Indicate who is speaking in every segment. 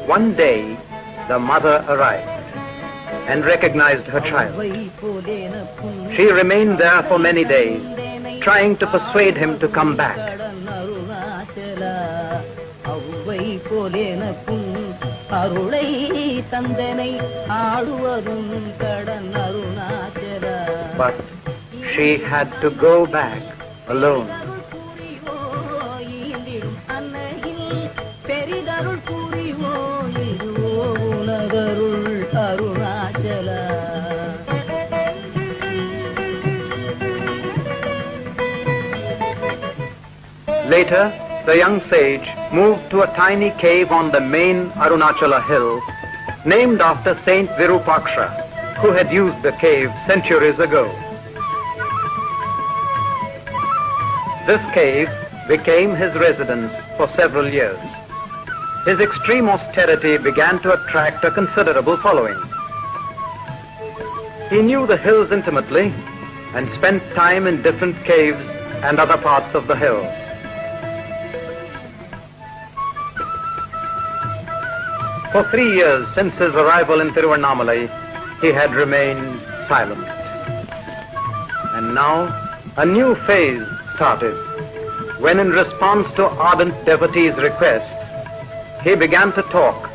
Speaker 1: One day, the mother arrived and recognized her child. She remained there for many days, trying to persuade him to come back. But she had to go back alone. Later, the young sage moved to a tiny cave on the main Arunachala hill, named after Saint Virupaksha, who had used the cave centuries ago. This cave became his residence for several years. His extreme austerity began to attract a considerable following. He knew the hills intimately and spent time in different caves and other parts of the hill. For 3 years since his arrival in Tiruvannamalai, he had remained silent. And now a new phase started, when in response to ardent devotees' requests, he began to talk,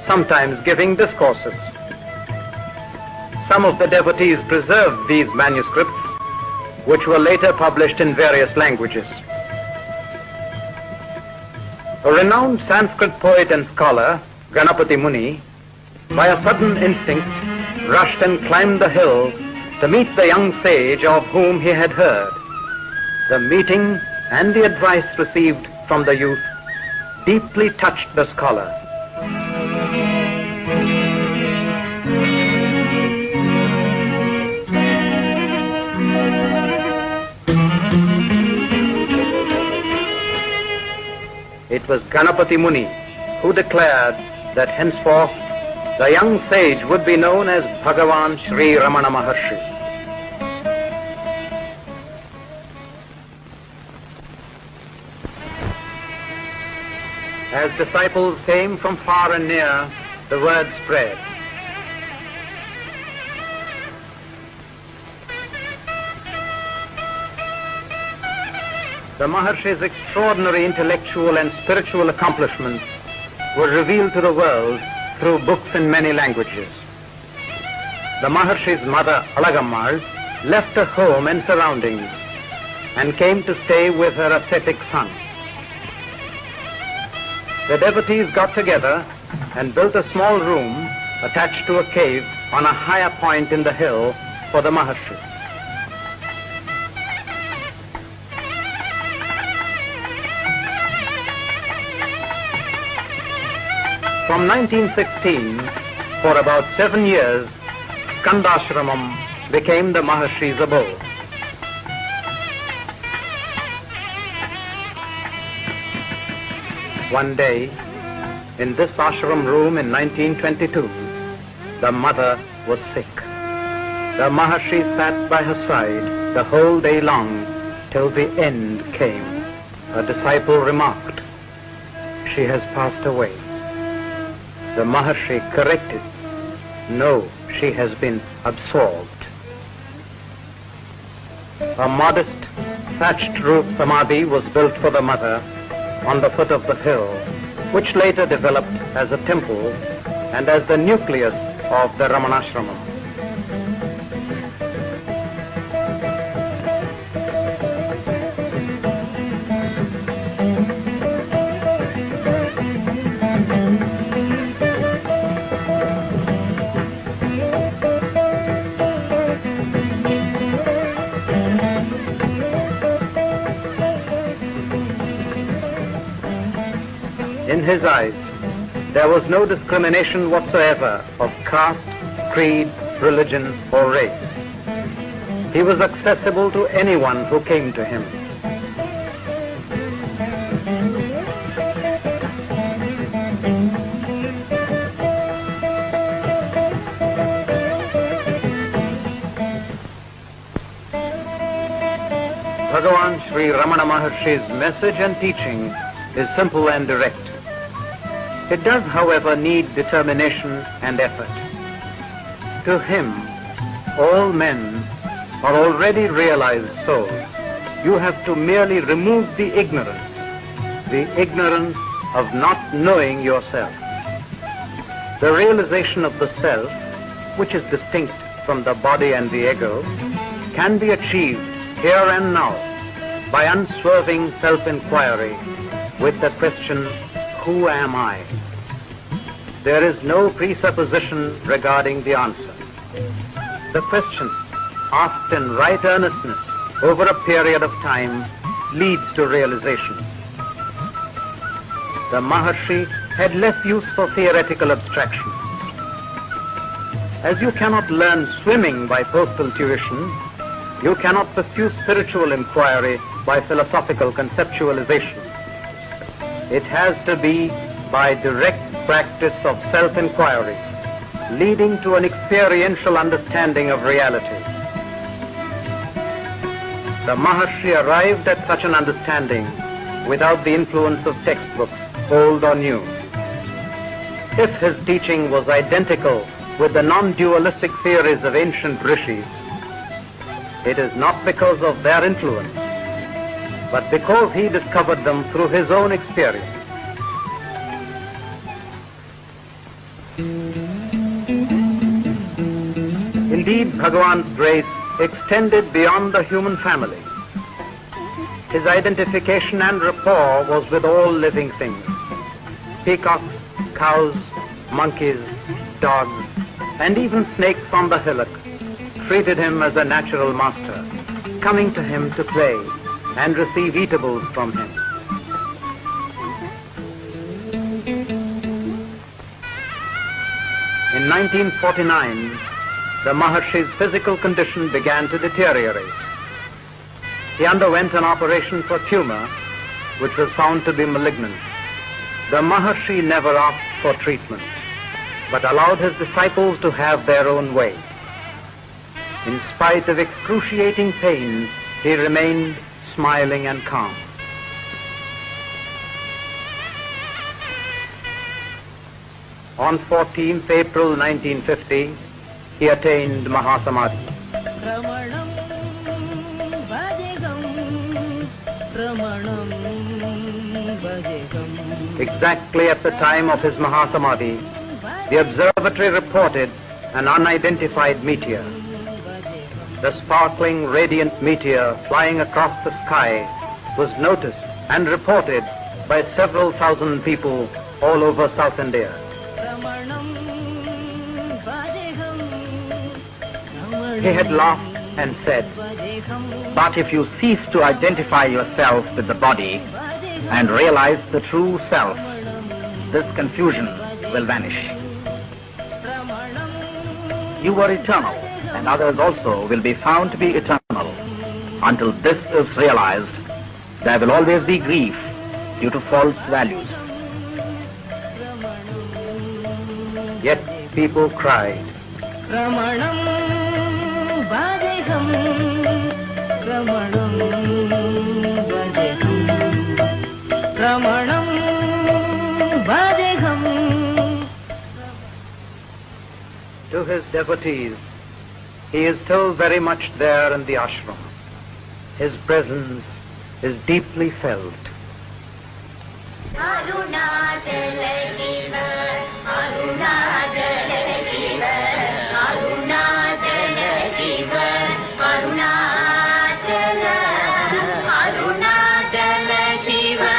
Speaker 1: sometimes giving discourses. Some of the devotees preserved these manuscripts, which were later published in various languages. A renowned Sanskrit poet and scholar, Ganapati Muni, by a sudden instinct, rushed and climbed the hill to meet the young sage of whom he had heard. The meeting and the advice received from the youth deeply touched the scholar. It was Ganapati Muni who declared that henceforth the young sage would be known as Bhagavan Sri Ramaṇa As disciples came from far and near, the word spread. The Maharshi's extraordinary intellectual and spiritual accomplishments were revealed to the world through books in many languages. The Maharshi's mother, Alagammal, left her home and surroundings and came to stay with her ascetic son. The devotees got together and built a small room attached to a cave on a higher point in the hill for the Maharshi. From 1916, for about 7 years, Skandashramam became the Maharshi's abode. One day, in this ashram room in 1922, the mother was sick. The Maharshi sat by her side the whole day long till the end came. A disciple remarked, "She has passed away." The Maharshi corrected, "No, she has been absorbed." A modest thatched roof samadhi was built for the mother on the foot of the hill, which later developed as a temple and as the nucleus of the Ramanashramam. In his eyes, there was no discrimination whatsoever of caste, creed, religion, or race. He was accessible to anyone who came to him. Bhagavan Sri Ramana Maharshi's message and teaching is simple and direct. It does, however, need determination and effort. To him, all men are already realized souls. You have to merely remove the ignorance of not knowing yourself. The realization of the self, which is distinct from the body and the ego, can be achieved here and now by unswerving self-inquiry with the question, who am I? There is no presupposition regarding the answer. The question, asked in right earnestness over a period of time, leads to realization. The Maharshi had less use for theoretical abstraction. As you cannot learn swimming by postal tuition, you cannot pursue spiritual inquiry by philosophical conceptualization. It has to be by direct practice of self-inquiry, leading to an experiential understanding of reality. The Maharshi arrived at such an understanding without the influence of textbooks, old or new. If his teaching was identical with the non-dualistic theories of ancient rishis, it is not because of their influence, but because he discovered them through his own experience. Indeed, Bhagavan's grace extended beyond the human family. His identification and rapport was with all living things. Peacocks, cows, monkeys, dogs, and even snakes on the hillock treated him as a natural master, coming to him to play and receive eatables from him. In 1949, the Maharshi's physical condition began to deteriorate. He underwent an operation for tumor, which was found to be malignant. The Maharshi never asked for treatment, but allowed his disciples to have their own way. In spite of excruciating pain, he remained smiling and calm. On 14th April 1950, he attained Mahasamadhi. Exactly at the time of his Mahasamadhi, the observatory reported an unidentified meteor. The sparkling, radiant meteor flying across the sky was noticed and reported by several thousand people all over South India. He had laughed and said,
Speaker 2: "But if you cease to identify yourself with the body and realize the true self, this confusion will vanish. You are eternal, and others also will be found to be eternal. Until this is realized, there will always be grief due to false values."
Speaker 1: Yet people cried,
Speaker 3: Ramanam Bhadeham, Ramanam Bhadeham, Ramanam Bhadeham.
Speaker 1: to his devotees, he is still very much there in the ashram. His presence is deeply felt.
Speaker 4: Arunachala Shiva, Arunachala Shiva, Arunachala Shiva, Arunachala, Arunachala Shiva,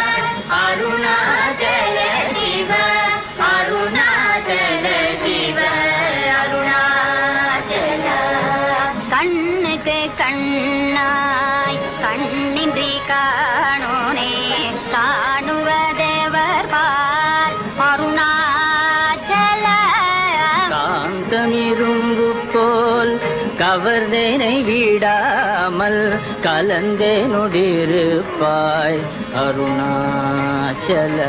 Speaker 4: Arunachala Shiva, Arunachala Shiva, Arunachala. கண்ணுக்கு கண்ணாய் கண்ணின்றி காணோனே காணுவதேவர் பார் அருணாச்சல.
Speaker 3: காந்தமிரும்பு போல் கவர்ந்தேனை விடாமல் கலந்தே நொடிருப்பாய் அருணாச்சல.